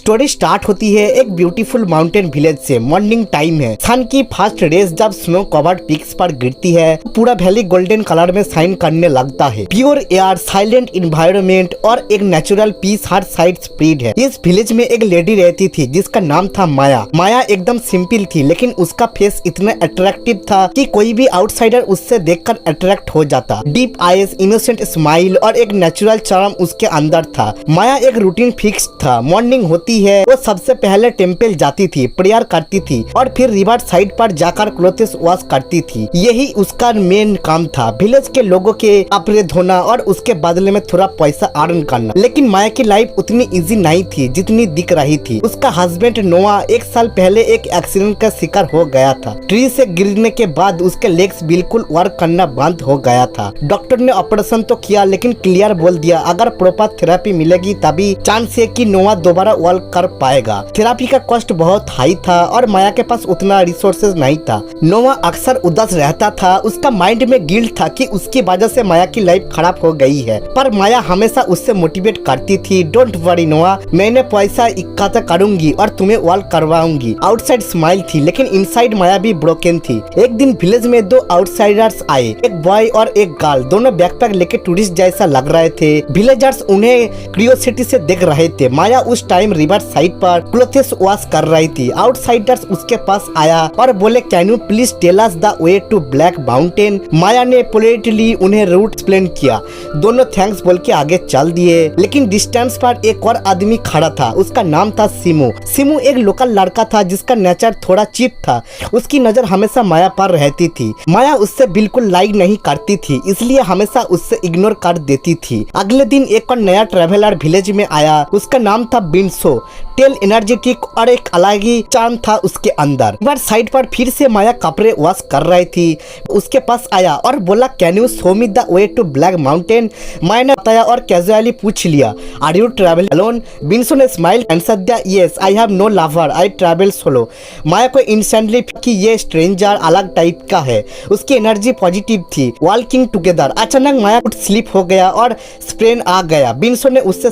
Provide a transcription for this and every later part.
Story start होती है एक ब्यूटीफुल माउंटेन विलेज से। मॉर्निंग टाइम है, सन की फर्स्ट रेस जब स्नो कवर्ड पीक्स पर गिरती है पूरा वैली गोल्डन कलर में शाइन करने लगता है। प्योर एयर, साइलेंट इन्वायरमेंट और एक नेचुरल पीस हर साइड स्प्रेड है। इस विलेज में एक लेडी रहती थी जिसका नाम था माया। माया एकदम सिंपल थी लेकिन उसका फेस इतना अट्रैक्टिव था कि कोई भी आउटसाइडर उससे देखकर अट्रैक्ट हो जाता। डीप आईज, इनोसेंट स्माइल और एक नेचुरल चार्म उसके अंदर था। माया एक रूटीन फिक्स था। मॉर्निंग होती है वो सबसे पहले टेम्पल जाती थी, प्रेयर करती थी और फिर रिवर साइड पर जाकर क्लोथ्स वॉश करती थी। यही उसका मेन काम था, विलेज के लोगों के कपड़े धोना और उसके बदले में थोड़ा पैसा अर्न करना। लेकिन माया की लाइफ उतनी इजी नहीं थी जितनी दिख रही थी। उसका हस्बैंड नोआ एक साल पहले एक एक्सीडेंट का शिकार हो गया था। ट्री से गिरने के बाद उसके लेग्स बिल्कुल वर्क करना बंद हो गया था। डॉक्टर ने ऑपरेशन तो किया लेकिन क्लियर बोल दिया अगर प्रॉपर थेरेपी मिलेगी तभी चांस है कि नोआ दोबारा वर्क कर पाएगा। थेरेपी का कॉस्ट बहुत हाई था और माया के पास उतना रिसोर्सेज नहीं था। नोआ अक्सर उदास रहता था। उसका माइंड में गिल्ट था कि उसकी वजह से माया की लाइफ खराब हो गई है, पर माया हमेशा उससे मोटिवेट करती थी। डोंट वरी नोआ, मैंने पैसा इकट्ठा करूंगी और तुम्हें वर्क करवाऊंगी। आउटसाइड स्माइल थी लेकिन इनसाइड माया भी ब्रोकन थी। एक दिन विलेज में दो आउटसाइडर्स आए, एक बॉय और एक गर्ल। दोनों बैकपैक लेके टूरिस्ट जैसा लग रहे थे। विलेजर्स उन्हें क्यूरियोसिटी से देख रहे थे। माया उस टाइम रिवर साइड पर क्लोथ्स वॉश कर रही थी। आउटसाइडर्स उसके पास आया और बोले can you please tell us the way to Black Mountain. Maya ने पोलाइटली उन्हें रूट एक्सप्लेन किया। दोनों थैंक्स बोल के आगे चल दिए। लेकिन डिस्टेंस पर एक और आदमी खड़ा था, उसका नाम था सिमू। सिमू एक लोकल लड़का था जिसका नेचर थोड़ा चीप था। उसकी नजर हमेशा माया पर रहती थी। माया उससे बिल्कुल लाइक नहीं करती थी, इसलिए हमेशा उससे इग्नोर कर देती थी। अगले दिन एक और नया ट्रेवलर विलेज में आया, उसका नाम था बिंसो। टेल एनर्जेटिक और एक अलग ही चार्म था उसके अंदर। रिवर साइड पर फिर से माया कपड़े वॉश कर रही थी। उसके पास आया और बोला can you show me the way to Black Mountain. Maya ने बताया और कैजुअली पूछ लिया are you travel alone. Binso ने स्माइल आंसर दिया yes I have no lover, I travel solo. Maya को इंस्टेंटली कि ये स्ट्रेंजर अलग टाइप का है। उसकी एनर्जी पॉजिटिव थी। वॉकिंग टुगेदर अचानक माया स्लिप हो गया और स्प्रेन आ गया। बिंसो ने उससे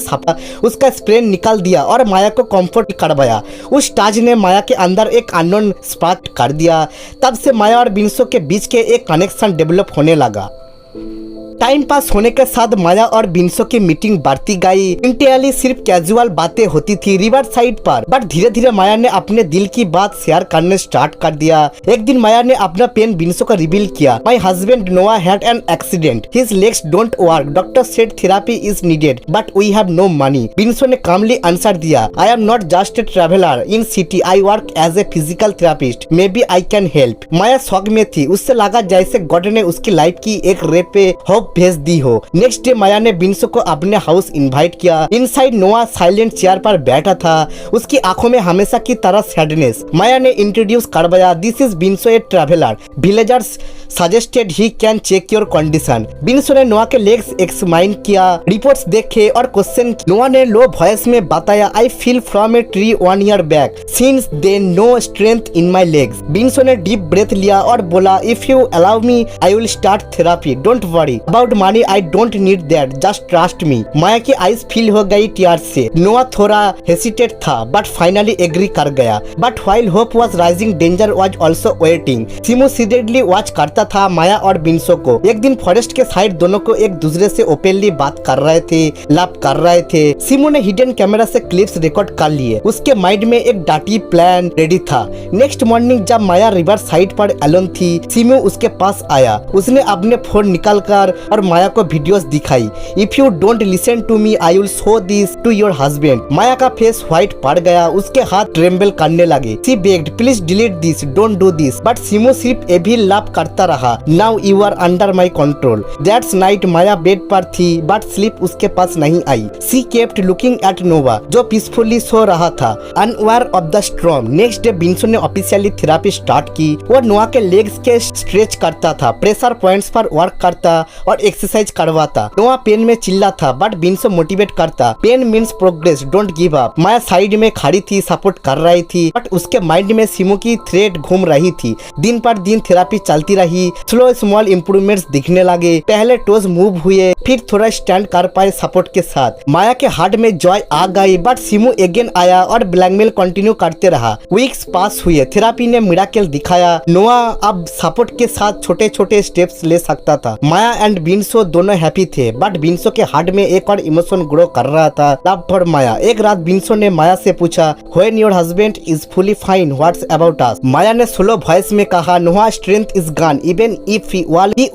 उसका स्प्रेन निकाल दिया और माया को कंफर्ट करवाया। उस टाज ने माया के अंदर एक अननोन स्पार्क कर दिया। तब से माया और बिंसो के बीच के एक कनेक्शन डेवलप होने लगा। टाइम पास होने के साथ माया और बिंसो की मीटिंग बढ़ती गई। इंटरनली सिर्फ कैजुअल बातें होती थी रिवर साइड पर, बट धीरे धीरे माया ने अपने दिल की बात शेयर करने स्टार्ट कर दिया। एक दिन माया ने अपना पेन बिंसो को रिवील किया। My husband Noah had an accident, his legs don't work, doctor said therapy is needed but we have no money. Binso ने कामली आंसर दिया I am not just a traveller in city, I work as a physical therapist, maybe I can help. Maya shock में थी। उससे लगा जैसे God ने उसकी life की एक रे पे होप भेज दी हो। नेक्स्ट डे माया ने बिंसो को अपने हाउस इनवाइट किया। इनसाइड नोआ साइलेंट चेयर पर बैठा था, उसकी आंखों में हमेशा की तरह सैडनेस। माया ने इंट्रोड्यूस करवाया this is Binso a traveller, villagers suggested he can check your condition. Binso ने नोआ के लेग्स एक्समाइन किया, रिपोर्ट्स देखे और क्वेश्चन। नोआ ने लो वॉइस में बताया I feel from a tree 1 year back, since then no strength in my legs. Binso ने डीप ब्रेथ लिया और बोला if you allow me I will start therapy, don't worry about money, I don't need that, just trust me. Maya की eyes feel हो गई tears से। नोआ थोड़ा हेसिटेट था बट फाइनली एग्री कर गया। But while hope was rising danger was also waiting. Simu seriously watch करता था माया और बिंसो को। एक दिन फॉरेस्ट के साइड दोनों को एक दूसरे से ओपनली बात कर रहे थे, लव कर रहे थे। सिमू ने हिडन कैमरा से क्लिप्स रिकॉर्ड कर लिए। उसके माइंड में एक डाटी प्लान रेडी था। नेक्स्ट मॉर्निंग जब माया रिवर साइड पर अलोन थी, सिमू उसके पास आया। उसने अपने फोन निकाल कर और माया को वीडियोस दिखाई। If you don't listen to me I will show this to your husband. Maya का फेस व्हाइट पड़ गया, उसके हाथ ट्रेम्बल करने लगे। She begged please delete this, don't do this, but Simu सिर्फ ए भी लाभ करता रहा। Now you are under my control. That's night Maya bed पर थी बट स्लीप उसके पास नहीं आई। She kept looking at Nova जो पीसफुली सो रहा था, unaware of the storm. Next day Binso ने ऑफिशियली थेरेपी स्टार्ट की। वो नोवा के लेग्स के स्ट्रेच करता था, प्रेशर पॉइंट्स पर वर्क करता और और एक्सरसाइज करवाता। नोआ पेन में चिल्ला था बट बिन्सो मोटिवेट करता। Pain means progress, don't give up. Maya side में खड़ी थी, सपोर्ट कर रही थी, बट उसके माइंड में सिमू की थ्रेट घूम रही थी। दिन पर दिन थेरापी चलती रही, स्लो स्मॉल इम्प्रूवमेंट्स दिखने लगे। पहले टोज मूव हुए, फिर थोड़ा स्टैंड कर पाए सपोर्ट के साथ। माया के हार्ट में जॉय आ गई, बट सिमू अगेन आया और ब्लैकमेल कंटिन्यू करते रहा। वीक्स पास हुए, थेरापी ने मिराकल दिखाया। नोआ अब सपोर्ट के साथ छोटे छोटे स्टेप्स ले सकता था। माया एंड बिन्सो दोनों हैप्पी थे, बट बिन्सो के हार्ट में एक और इमोशन ग्रो कर रहा था, लव फॉर माया। एक रात बिन्सो ने माया से पूछा, when your husband is fully fine what's about us. Maya ने स्लो वॉइस में कहा, Noah strength is gone, even if he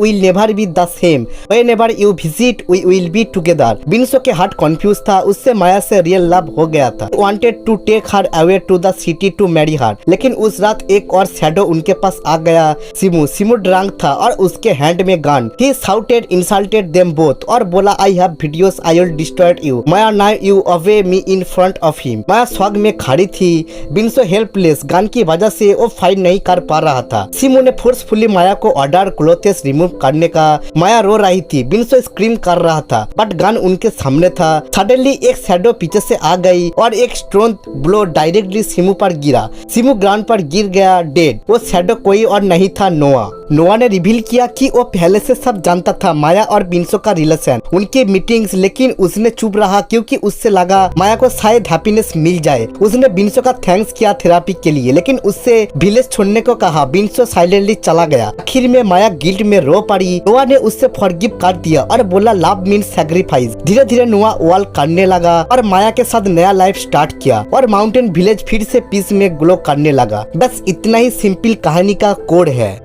will never be the same, whenever you visit we will be together. Binso के heart confuse था, उससे माया से real love हो गया था। Wanted to take her away to the city to marry her, लेकिन उस रात एक और शैडो उनके पास आ गया, सिमू ड्रंक था और उसके हैंड में gun. He shouted, insulted them both और बोला, I have videos, I will destroy you. Maya now you away me in front of him. Maya स्वग में खड़ी थी, बिन्सो हेल्पलेस, गन की वजह से वो फाइट नहीं कर पा रहा था। सिमू ने फोर्सफुली माया को ऑर्डर क्लोथेस रिमूव करने का। माया रो रही थी, बिन्सो स्क्रीम कर रहा था, बट गन उनके सामने था। सडनली एक शैडो पीछे से आ गई और एक स्ट्रॉन्ग ब्लो डायरेक्टली सिमू पर गिरा। सिमू ग्राउंड पर गिर गया डेड। वो शैडो कोई और नहीं था, नोआ ने रिवील किया कि वो पहले से सब जानता था माया और बिन्सो का रिलेशन, उनके मीटिंग्स, लेकिन उसने चुप रहा क्योंकि उससे लगा माया को शायद हैप्पीनेस मिल जाए। उसने बिन्सो का थैंक्स किया थेरापी के लिए, लेकिन उससे विलेज छोड़ने को कहा। बिन्सो साइलेंटली चला गया। आखिर में माया गिल्ट में रो पड़ी। नोआ ने उससे फॉरगिव कर दिया और बोला, लव मीन्स सैक्रिफाइस। धीरे धीरे नोआ वॉल करने लगा और माया के साथ नया लाइफ स्टार्ट किया और माउंटेन विलेज फिर से पीस में ग्लो करने लगा। बस इतना ही सिंपल कहानी का कोड है।